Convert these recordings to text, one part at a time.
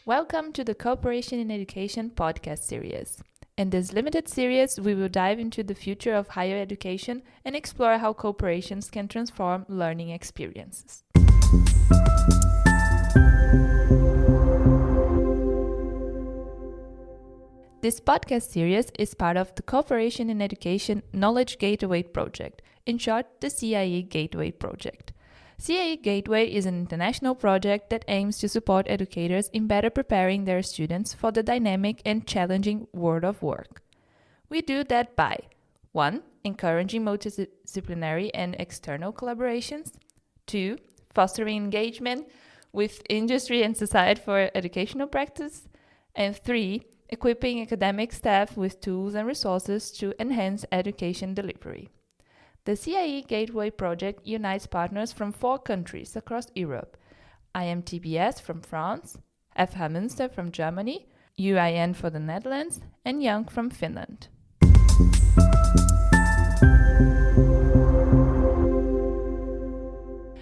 Welcome to the Cooperation in Education podcast series. In this limited series, we will dive into the future of higher education and explore how cooperations can transform learning experiences. This podcast series is part of the Cooperation in Education Knowledge Gateway project, in short, the CIE Gateway project. CIE Gateway is an international project that aims to support educators in better preparing their students for the dynamic and challenging world of work. We do that by 1. Encouraging multidisciplinary and external collaborations, 2. Fostering engagement with industry and society for educational practice, and 3. Equipping academic staff with tools and resources to enhance education delivery. The CIE Gateway project unites partners from 4 countries across Europe: IMTBS from France, TAFH Münster from Germany, UIN for the Netherlands, and Young from Finland.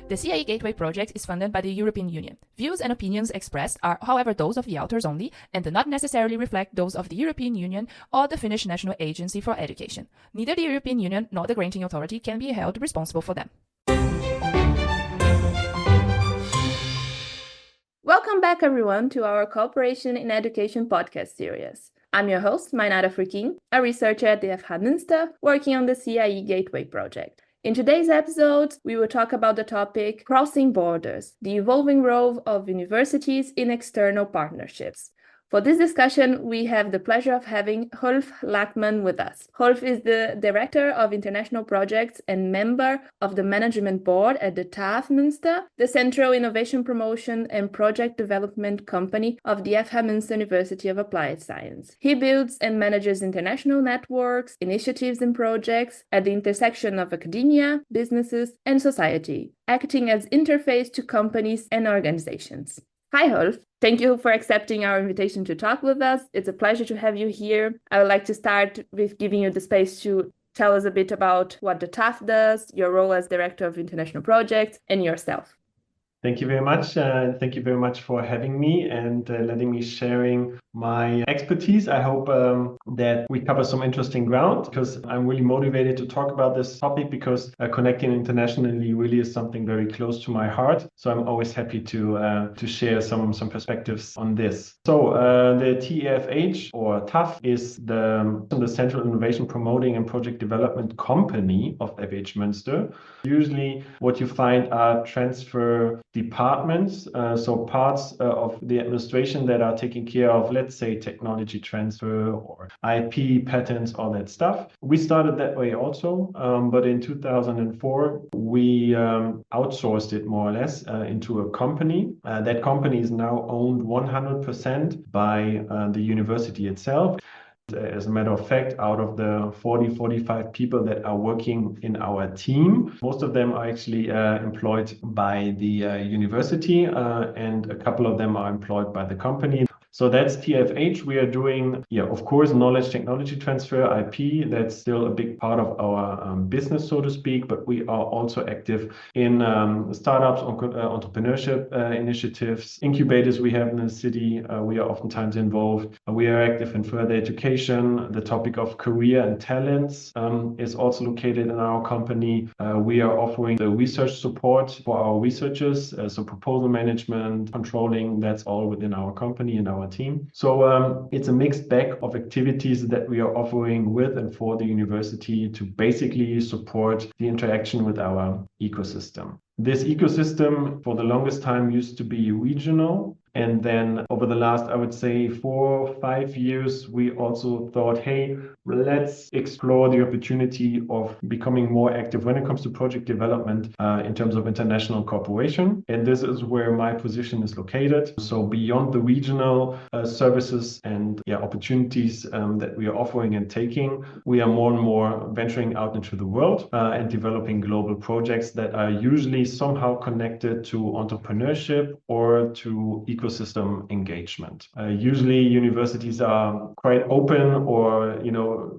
The CIE Gateway project is funded by the European Union. Views and opinions expressed are, however, those of the authors only and do not necessarily reflect those of the European Union or the Finnish National Agency for Education. Neither the European Union nor the granting authority can be held responsible for them. Welcome back, everyone, to our Cooperation in Education podcast series. I'm your host, Mainada Frikin, a researcher at the TAFH Münster working on the CIE Gateway project. In today's episode, we will talk about the topic Crossing Borders, the evolving role of universities in external partnerships. For this discussion, we have the pleasure of having Rolf Laakmann with us. Rolf is the Director of International Projects and member of the Management Board at the TAFH Münster, the Central Innovation Promotion and Project Development Company of the TAFH Münster University of Applied Science. He builds and manages international networks, initiatives and projects at the intersection of academia, businesses, and society, acting as interface to companies and organizations. Hi, Rolf. Thank you for accepting our invitation to talk with us. It's a pleasure to have you here. I would like to start with giving you the space to tell us a bit about what the TAFH does, your role as Director of International Projects, and yourself. Thank you very much. Thank you very much for having me and letting me sharing my expertise. I hope that we cover some interesting ground because I'm really motivated to talk about this topic because connecting internationally really is something very close to my heart. So I'm always happy to share some perspectives on this. So the TAFH or TAFH is the Central Innovation Promoting and Project Development Company of TAFH Münster. Usually what you find are transfer departments, so parts of the administration that are taking care of, let's say, technology transfer or IP, patents, all that stuff. We started that way also, but in 2004, we outsourced it more or less into a company. That company is now owned 100% by the university itself. As a matter of fact, out of the 45 people that are working in our team, most of them are actually employed by the university and a couple of them are employed by the company. So that's TAFH. We are doing, of course, knowledge technology transfer, IP. That's still a big part of our business, so to speak, but we are also active in startups, entrepreneurship initiatives, incubators we have in the city. We are oftentimes involved. We are active in further education. The topic of career and talents is also located in our company. We are offering the research support for our researchers, so proposal management, controlling, that's all within our company and our team. So it's a mixed bag of activities that we are offering with and for the university to basically support the interaction with our ecosystem. This ecosystem for the longest time used to be regional. And then over the last, I would say, 4 or 5 years, we also thought, hey, let's explore the opportunity of becoming more active when it comes to project development in terms of international cooperation. And this is where my position is located. So beyond the regional services and opportunities that we are offering and taking, we are more and more venturing out into the world and developing global projects that are usually somehow connected to entrepreneurship or to ecosystem engagement. Usually universities are quite open or,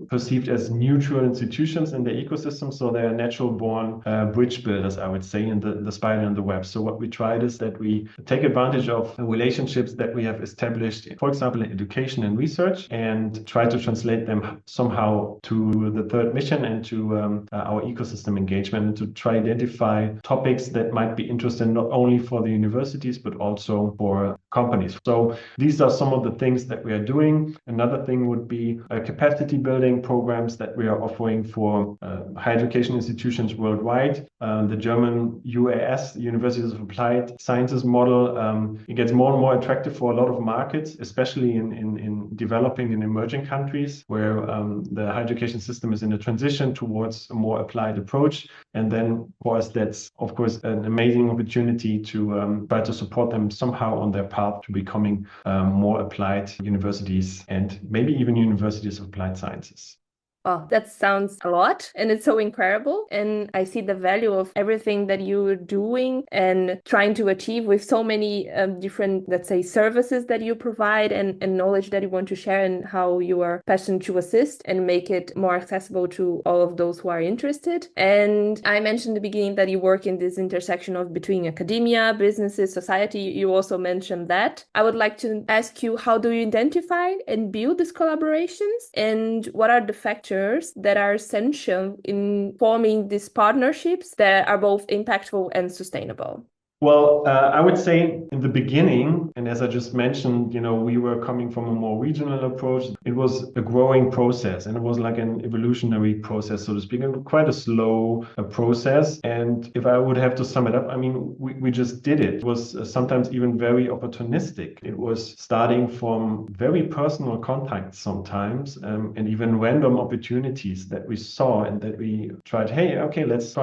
perceived as neutral institutions in the ecosystem. So they are natural born bridge builders, I would say, in the spider and the web. So what we tried is that we take advantage of relationships that we have established, for example, in education and research, and try to translate them somehow to the third mission and to our ecosystem engagement, and to try to identify topics that might be interesting not only for the universities, but also for companies. So these are some of the things that we are doing. Another thing would be capacity building programs that we are offering for higher education institutions worldwide. The German UAS, Universities of Applied Sciences model, it gets more and more attractive for a lot of markets, especially in developing and emerging countries where the higher education system is in a transition towards a more applied approach. And then for us, that's of course an amazing opportunity to try to support them somehow on their path to becoming more applied universities, and maybe even universities of applied sciences. Oh, that sounds a lot, and it's so incredible. And I see the value of everything that you're doing and trying to achieve with so many different, let's say, services that you provide and knowledge that you want to share, and how you are passionate to assist and make it more accessible to all of those who are interested. And I mentioned in the beginning that you work in this intersection of between academia, businesses, society. You also mentioned that. I would like to ask you, how do you identify and build these collaborations, and what are the factors that are essential in forming these partnerships that are both impactful and sustainable? Well, I would say in the beginning, and as I just mentioned, we were coming from a more regional approach. It was a growing process, and it was like an evolutionary process, so to speak, and quite a slow process. And if I would have to sum it up, I mean, we just did it. It was sometimes even very opportunistic. It was starting from very personal contacts sometimes, and even random opportunities that we saw and that we tried, hey, okay, let's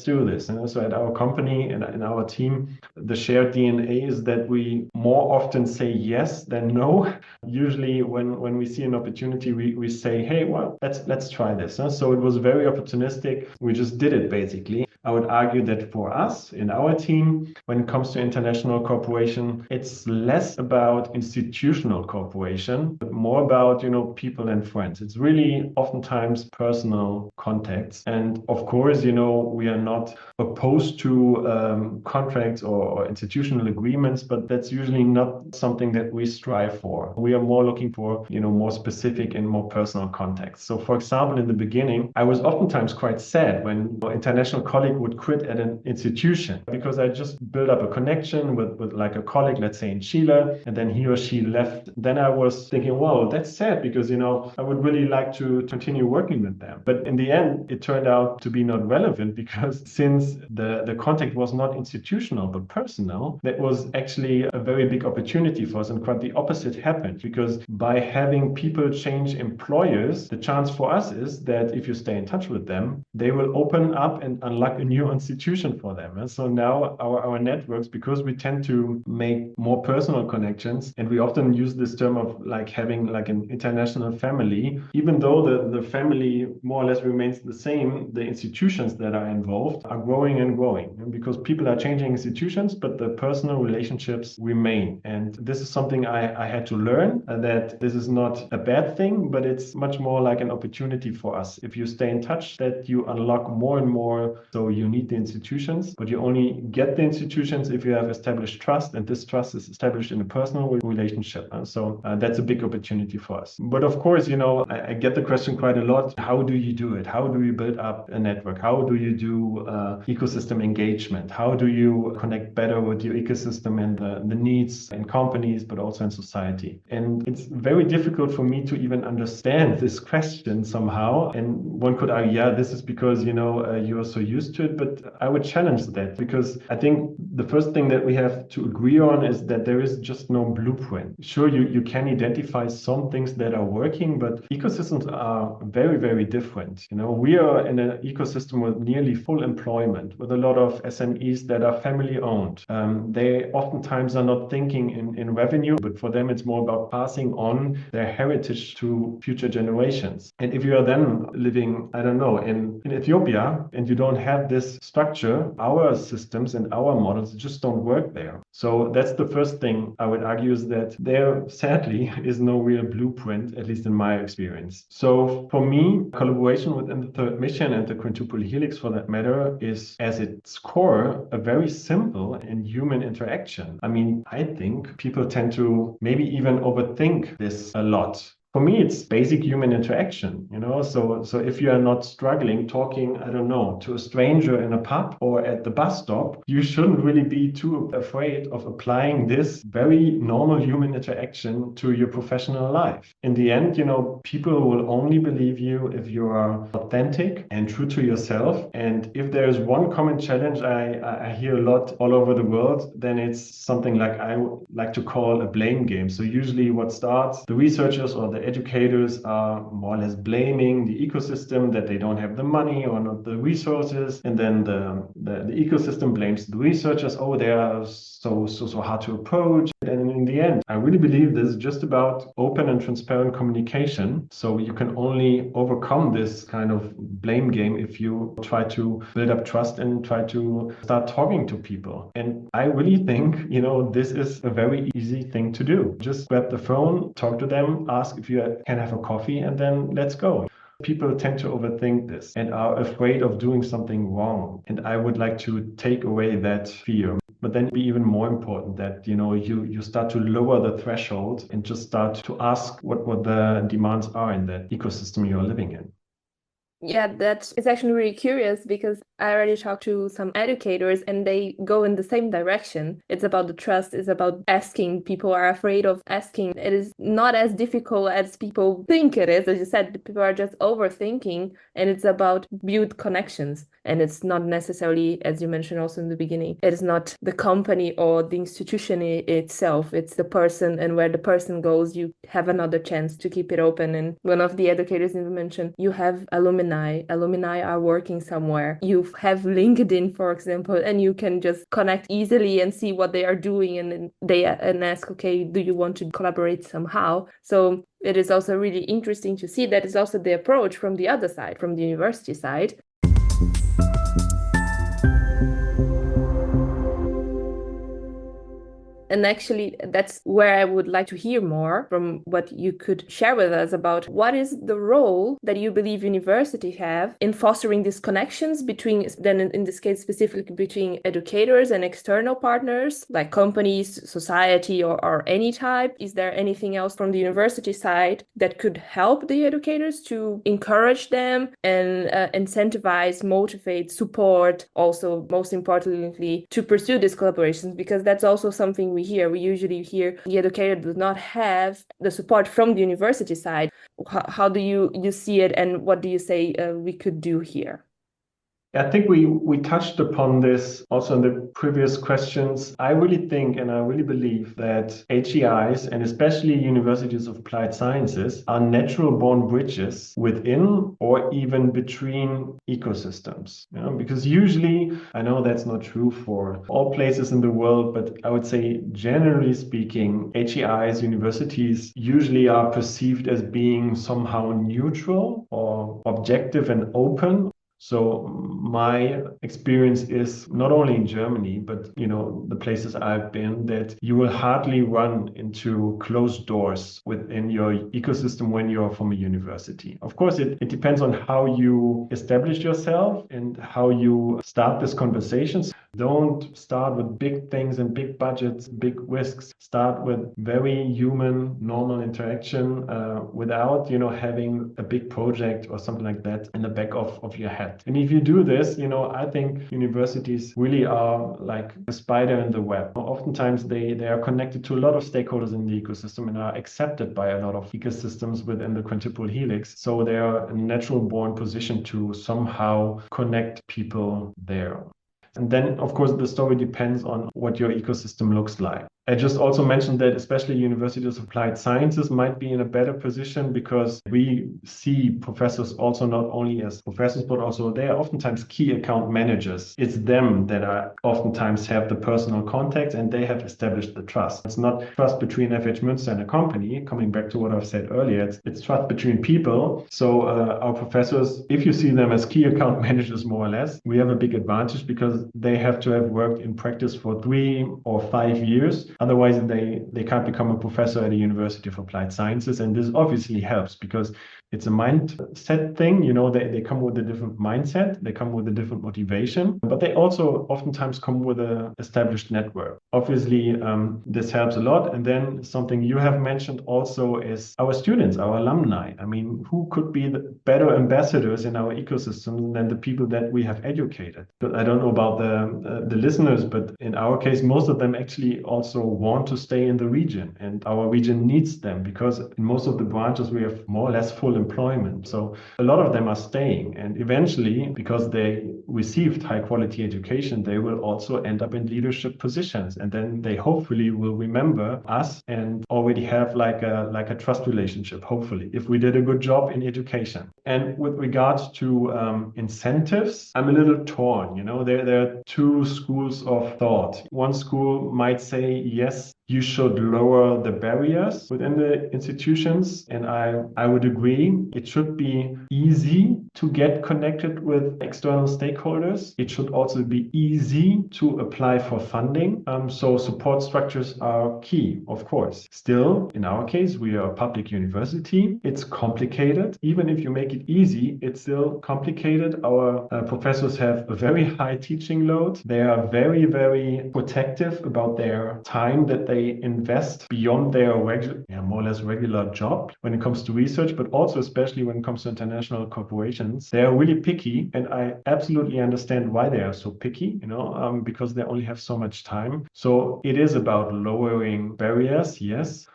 do this. And also at our company and in our team, the shared DNA is that we more often say yes than no. Usually when we see an opportunity, we say, hey, well, let's try this. So it was very opportunistic. We just did it, basically. I would argue that for us in our team, when it comes to international cooperation, it's less about institutional cooperation, but more about, people and friends. It's really oftentimes personal contacts. And of course, we are not opposed to contracts or institutional agreements, but that's usually not something that we strive for. We are more looking for, more specific and more personal contacts. So for example, in the beginning, I was oftentimes quite sad when an international colleague would quit at an institution, because I just built up a connection with like a colleague, let's say in Chile, and then he or she left. Then I was thinking, wow, that's sad, because, I would really like to continue working with them. But in the end, it turned out to be not relevant, because since the contact was not institutional but personal, that was actually a very big opportunity for us. And quite the opposite happened, because by having people change employers, the chance for us is that if you stay in touch with them, they will open up and unlock a new institution for them. And so now our networks, because we tend to make more personal connections, and we often use this term of like having like an international family, even though the family more or less remains the same, the institutions that are involved are growing and growing, and because people are changing institutions, but the personal relationships remain. And this is something I had to learn, that this is not a bad thing, but it's much more like an opportunity for us. If you stay in touch, that you unlock more and more. So you need the institutions, but you only get the institutions if you have established trust, and this trust is established in a personal relationship. So that's a big opportunity for us. But of course, I get the question quite a lot. How do you do it? How do you build up a network? How do you do ecosystem engagement? How do you connect better with your ecosystem and the needs in companies, but also in society? And it's very difficult for me to even understand this question somehow. And one could argue, yeah, this is because, you are so used to it. But I would challenge that, because I think the first thing that we have to agree on is that there is just no blueprint. Sure, you can identify some things that are working, but ecosystems are very, very different. We are in an ecosystem with nearly full employment, with a lot of SMEs that are family owned. They oftentimes are not thinking in revenue, but for them it's more about passing on their heritage to future generations. And if you are then living, I don't know, in Ethiopia, and you don't have have this structure, our systems and our models just don't work there. So that's the first thing I would argue, is that there sadly is no real blueprint, at least in my experience. So for me, collaboration within the third mission and the quintuple helix for that matter is as its core a very simple and human interaction. I mean, I think people tend to maybe even overthink this a lot. For me, it's basic human interaction, So if you are not struggling talking, I don't know, to a stranger in a pub or at the bus stop, you shouldn't really be too afraid of applying this very normal human interaction to your professional life. In the end, people will only believe you if you are authentic and true to yourself. And if there is one common challenge I hear a lot all over the world, then it's something like I would like to call a blame game. So usually what starts, the researchers or the educators are more or less blaming the ecosystem that they don't have the money or not the resources, and then the ecosystem blames the researchers. Oh, they are so hard to approach. And in the end, I really believe this is just about open and transparent communication. So you can only overcome this kind of blame game if you try to build up trust and try to start talking to people. And I really think, this is a very easy thing to do. Just grab the phone, talk to them, ask if you can have a coffee, and then let's go. People tend to overthink this and are afraid of doing something wrong. And I would like to take away that fear. But then be even more important that, you start to lower the threshold and just start to ask what the demands are in that ecosystem you're living in. Yeah, that is actually really curious, because I already talked to some educators and they go in the same direction. It's about the trust, it's about asking. People are afraid of asking. It is not as difficult as people think it is. As you said, people are just overthinking, and it's about build connections. And it's not necessarily, as you mentioned also in the beginning, it is not the company or the institution itself. It's the person, and where the person goes, you have another chance to keep it open. And one of the educators even mentioned, you have alumni are working somewhere. You have LinkedIn, for example, and you can just connect easily and see what they are doing, and ask, okay, do you want to collaborate somehow? So it is also really interesting to see that is also the approach from the other side, from the university side. And actually, that's where I would like to hear more from what you could share with us about what is the role that you believe universities have in fostering these connections between, then in this case specifically, between educators and external partners like companies, society, or any type. Is there anything else from the university side that could help the educators to encourage them and incentivize, motivate, support, also most importantly, to pursue these collaborations? Because that's also something we usually hear the educator does not have the support from the university side. How do you see it, and what do you say we could do here? I think we touched upon this also in the previous questions. I really think and I really believe that HEIs, and especially universities of applied sciences, are natural born bridges within or even between ecosystems. Because usually, I know that's not true for all places in the world, but I would say generally speaking, HEIs, universities, usually are perceived as being somehow neutral or objective and open. So my experience is not only in Germany, but the places I've been, that you will hardly run into closed doors within your ecosystem when you're from a university. Of course, it depends on how you establish yourself and how you start this conversations. Don't start with big things and big budgets, big risks. Start with very human, normal interaction without, having a big project or something like that in the back of your head. And if you do this, I think universities really are like a spider in the web. Oftentimes they are connected to a lot of stakeholders in the ecosystem and are accepted by a lot of ecosystems within the quintuple helix. So they are a natural born position to somehow connect people there. And then, of course, the story depends on what your ecosystem looks like. I just also mentioned that especially universities of applied sciences might be in a better position because we see professors also not only as professors, but also they are oftentimes key account managers. It's them that are oftentimes have the personal contacts and they have established the trust. It's not trust between FH Münster and a company, coming back to what I've said earlier, it's trust between people. So our professors, if you see them as key account managers more or less, we have a big advantage because they have to have worked in practice for 3 or 5 years. Otherwise, they can't become a professor at a University of Applied Sciences. And this obviously helps because it's a mindset thing. They come with a different mindset, they come with a different motivation, but they also oftentimes come with an established network. Obviously, this helps a lot. And then something you have mentioned also is our students, our alumni. I mean, who could be the better ambassadors in our ecosystem than the people that we have educated? But I don't know about the listeners, but in our case, most of them actually also want to stay in the region, and our region needs them because in most of the branches we have more or less full employment. So a lot of them are staying, and eventually, because they received high quality education, they will also end up in leadership positions, and then they hopefully will remember us and already have like a trust relationship, hopefully, if we did a good job in education. And with regards to incentives, I'm a little torn. There are two schools of thought. One school might say, yes, you should lower the barriers within the institutions. And I would agree. It should be easy to get connected with external stakeholders. It should also be easy to apply for funding. So support structures are key, of course. Still, in our case, we are a public university. It's complicated. Even if you make it easy, it's still complicated. Our professors have a very high teaching load. They are very, very protective about their time that they invest beyond their more or less regular job when it comes to research, but also especially when it comes to international corporations. They are really picky, and I absolutely understand why they are so picky, because they only have so much time. So it is about lowering barriers, yes.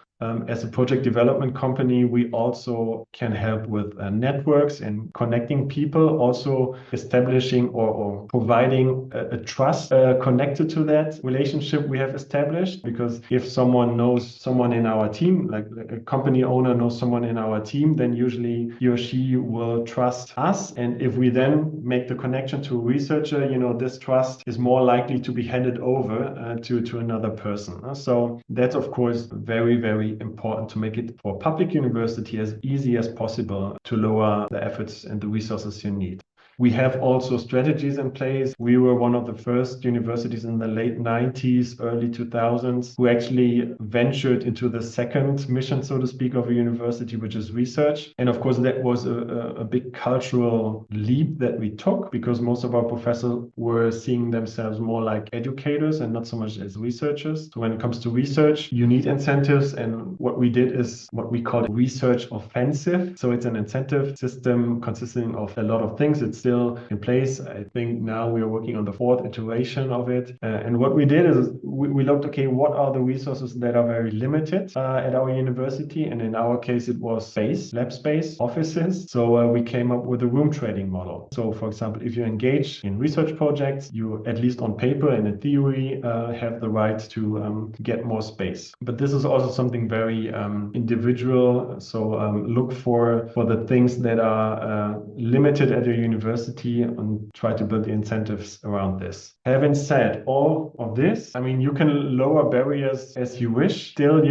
As a project development company, we also can help with networks and connecting people, also establishing or providing a trust connected to that relationship we have established. Because if someone knows someone in our team, like a company owner knows someone in our team, then usually he or she will trust us. And if we then make the connection to a researcher, this trust is more likely to be handed over to another person. So that's, of course, very, very important to make it for a public university as easy as possible to lower the efforts and the resources you need. We have also strategies in place. We were one of the first universities in the late 90s, early 2000s, who actually ventured into the second mission, so to speak, of a university, which is research. And of course, that was a big cultural leap that we took because most of our professors were seeing themselves more like educators and not so much as researchers. So when it comes to research, you need incentives. And what we did is what we call research offensive. So it's an incentive system consisting of a lot of things. It's still in place. I think now we are working on the 4th iteration of it. And what we did is we looked, okay, what are the resources that are very limited at our university? And in our case, it was space, lab space, offices. So we came up with a room trading model. So for example, if you engage in research projects, you at least on paper and in theory have the right to get more space. But this is also something very individual. So look for the things that are limited at your university and try to build the incentives around this. Having said all of this, I mean, you can lower barriers as you wish. Still,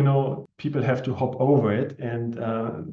people have to hop over it and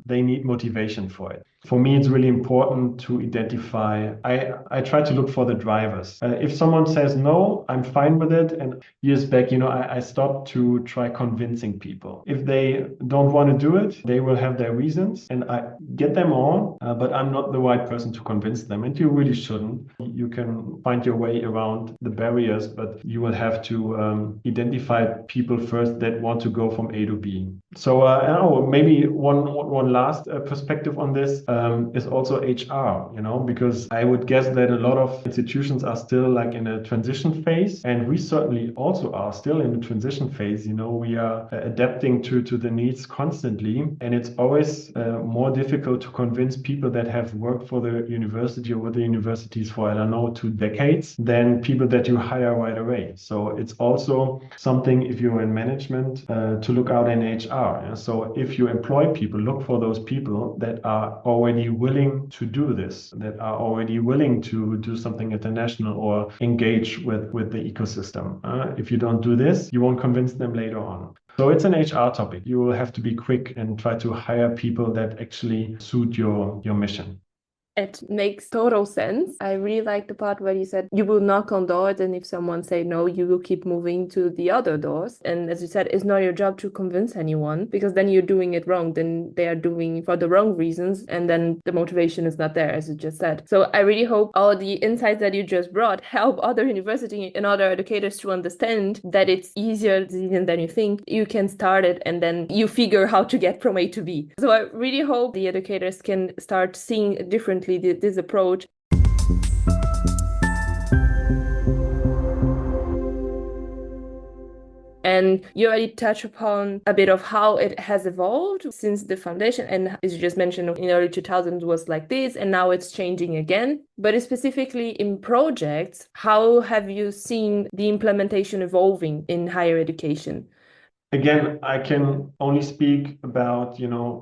they need motivation for it. For me, it's really important to identify. I try to look for the drivers. If someone says no, I'm fine with it. And years back, I stopped to try convincing people. If they don't want to do it, they will have their reasons, and I get them on. But I'm not the right person to convince them, and you really shouldn't. You can find your way around the barriers, but you will have to identify people first that want to go from A to B. So I don't know, maybe one last perspective on this. is also HR, because I would guess that a lot of institutions are still like in a transition phase, and we certainly also are still in the transition phase. We are adapting to the needs constantly, and it's always more difficult to convince people that have worked for the university or with the universities for, I don't know, 2 decades than people that you hire right away. So it's also something, if you're in management, to look out in HR. So if you employ people, look for those people that are already willing to do this, that are already willing to do something international or engage with the ecosystem. If you don't do this, you won't convince them later on. So it's an HR topic. You will have to be quick and try to hire people that actually suit your mission. It makes total sense. I really like the part where you said you will knock on doors, and if someone say no, you will keep moving to the other doors. And as you said, it's not your job to convince anyone, because then you're doing it wrong. Then they are doing for the wrong reasons, and then the motivation is not there, as you just said. So I really hope all the insights that you just brought help other universities and other educators to understand that it's easier than you think. You can start it, and then you figure how to get from A to B. So I really hope the educators can start seeing differently this approach. And you already touched upon a bit of how it has evolved since the foundation. And as you just mentioned, in the early 2000s was like this, and now it's changing again. But specifically in projects, how have you seen the implementation evolving in higher education? Again, I can only speak about,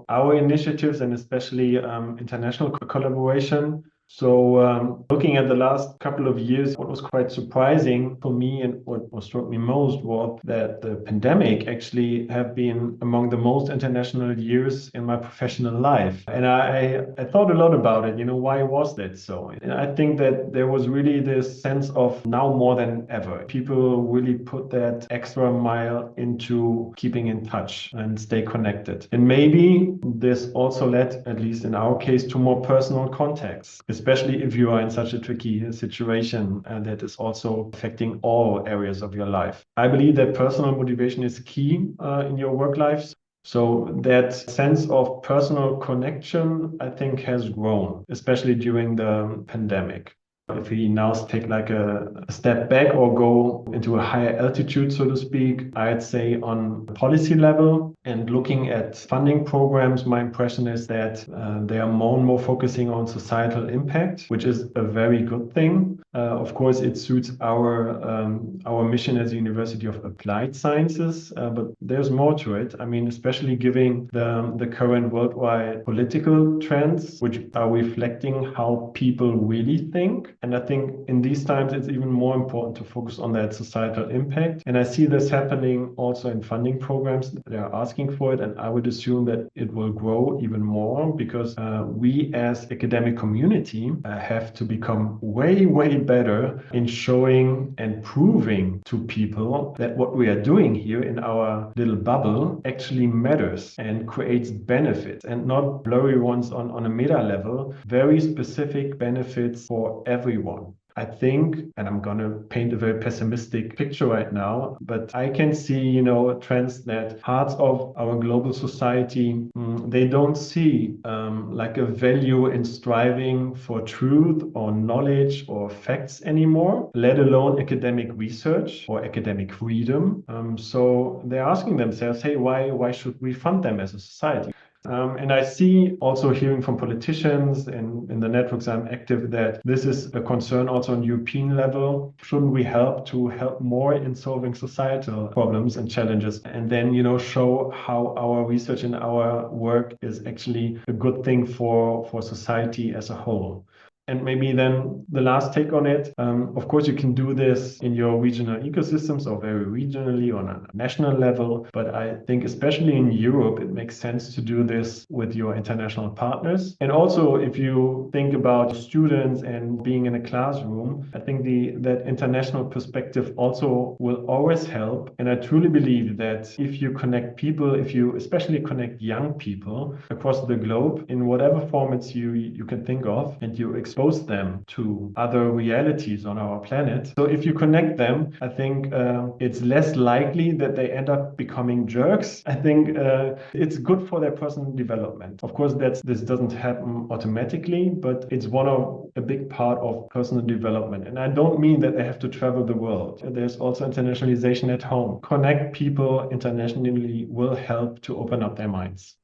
our initiatives and especially international collaboration. So looking at the last couple of years, what was quite surprising for me and what struck me most was that the pandemic actually have been among the most international years in my professional life. And I thought a lot about it, why was that so? And I think that there was really this sense of now more than ever. People really put that extra mile into keeping in touch and stay connected. And maybe this also led, at least in our case, to more personal contacts, especially if you are in such a tricky situation that is also affecting all areas of your life. I believe that personal motivation is key in your work life. So that sense of personal connection, I think, has grown, especially during the pandemic. If we now take like a step back or go into a higher altitude, so to speak, I'd say on policy level and looking at funding programs, my impression is that they are more and more focusing on societal impact, which is a very good thing. Of course, it suits our mission as a University of Applied Sciences, but there's more to it. I mean, especially given the current worldwide political trends, which are reflecting how people really think. And I think in these times, it's even more important to focus on that societal impact. And I see this happening also in funding programs. They are asking for it. And I would assume that it will grow even more because we as academic community have to become way, way better in showing and proving to people that what we are doing here in our little bubble actually matters and creates benefits, and not blurry ones on a meta level, very specific benefits for everyone. I think, and I'm going to paint a very pessimistic picture right now, but I can see, trends that parts of our global society, they don't see like a value in striving for truth or knowledge or facts anymore, let alone academic research or academic freedom. So they're asking themselves, hey, why should we fund them as a society? And I see also hearing from politicians and in the networks I'm active that this is a concern also on European level. Shouldn't we help more in solving societal problems and challenges, and then, show how our research and our work is actually a good thing for society as a whole? And maybe then the last take on it, of course, you can do this in your regional ecosystems or very regionally on a national level. But I think especially in Europe, it makes sense to do this with your international partners. And also, if you think about students and being in a classroom, I think that international perspective also will always help. And I truly believe that if you connect people, if you especially connect young people across the globe in whatever formats you can think of, and you expose expose them to other realities on our planet. So if you connect them, I think it's less likely that they end up becoming jerks. I think it's good for their personal development. Of course, this doesn't happen automatically, but it's a big part of personal development. And I don't mean that they have to travel the world. There's also internationalization at home. Connect people internationally will help to open up their minds.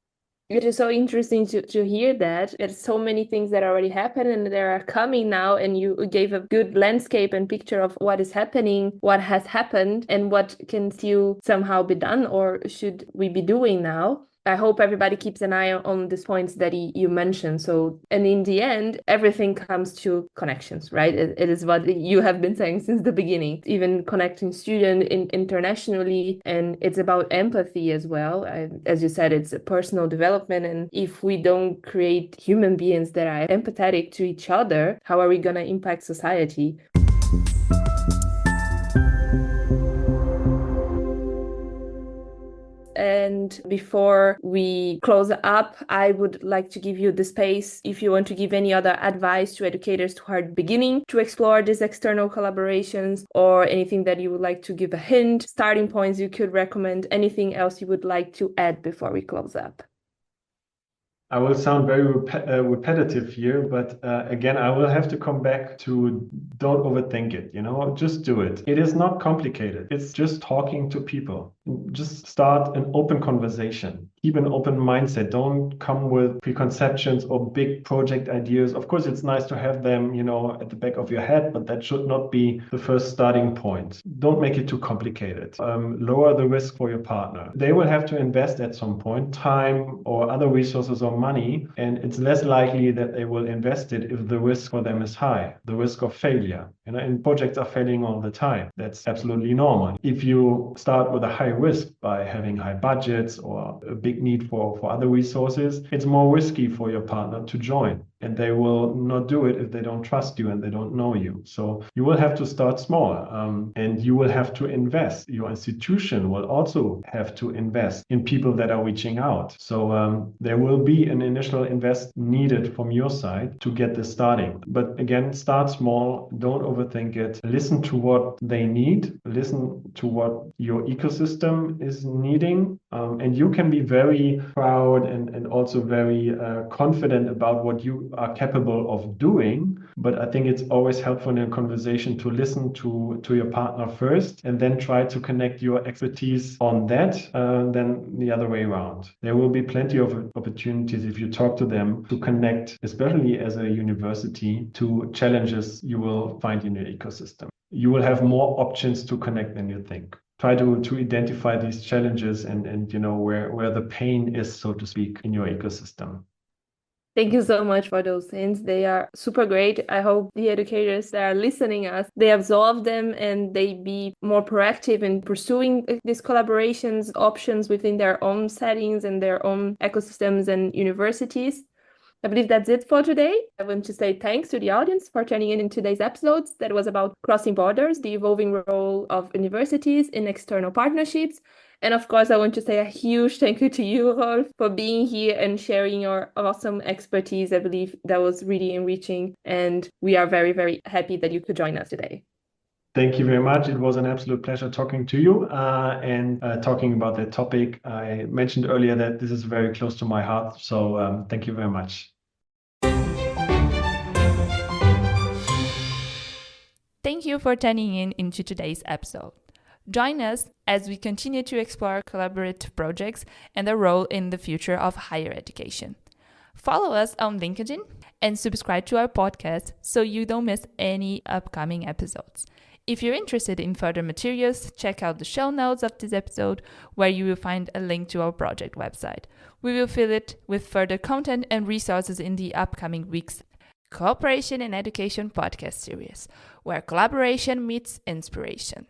It is so interesting to hear that. There's so many things that already happened and that are coming now, and you gave a good landscape and picture of what is happening, what has happened, and what can still somehow be done or should we be doing now. I hope everybody keeps an eye on these points that you mentioned. So, and in the end, everything comes to connections, right? It is what you have been saying since the beginning, even connecting students internationally. And it's about empathy as well. As you said, it's a personal development. And if we don't create human beings that are empathetic to each other, how are we going to impact society? And before we close up, I would like to give you the space if you want to give any other advice to educators who are beginning to explore these external collaborations, or anything that you would like to give a hint, starting points you could recommend, anything else you would like to add before we close up. I will sound very repetitive here, but again, I will have to come back to don't overthink it, just do it. It is not complicated. It's just talking to people. Just start an open conversation. Keep an open mindset. Don't come with preconceptions or big project ideas. Of course, it's nice to have them, at the back of your head, but that should not be the first starting point. Don't make it too complicated. Lower the risk for your partner. They will have to invest at some point time or other resources or money, and it's less likely that they will invest it if the risk for them is high, the risk of failure. And projects are failing all the time. That's absolutely normal. If you start with a high risk by having high budgets or a big need for other resources, it's more risky for your partner to join. And they will not do it if they don't trust you and they don't know you. So you will have to start small, and you will have to invest. Your institution will also have to invest in people that are reaching out. So there will be an initial invest needed from your side to get this starting. But again, start small. Don't overthink it. Listen to what they need. Listen to what your ecosystem is needing. And you can be very proud and also very confident about what you are capable of doing. But I think it's always helpful in a conversation to listen to your partner first and then try to connect your expertise on that, then the other way around. There will be plenty of opportunities if you talk to them to connect, especially as a university, to challenges you will find in your ecosystem. You will have more options to connect than you think. Try to identify these challenges and where the pain is, so to speak, in your ecosystem. Thank you so much for those hints. They are super great. I hope the educators that are listening us, they absorb them and they be more proactive in pursuing these collaborations, options within their own settings and their own ecosystems and universities. I believe that's it for today. I want to say thanks to the audience for tuning in today's episodes that was about crossing borders, the evolving role of universities in external partnerships. And of course, I want to say a huge thank you to you, Rolf, for being here and sharing your awesome expertise. I believe that was really enriching, and we are very, very happy that you could join us today. Thank you very much. It was an absolute pleasure talking to you and talking about that topic. I mentioned earlier that this is very close to my heart, so thank you very much. Thank you for tuning in into today's episode. Join us as we continue to explore collaborative projects and their role in the future of higher education. Follow us on LinkedIn and subscribe to our podcast so you don't miss any upcoming episodes. If you're interested in further materials, check out the show notes of this episode where you will find a link to our project website. We will fill it with further content and resources in the upcoming weeks. Cooperation in Education podcast series, where collaboration meets inspiration.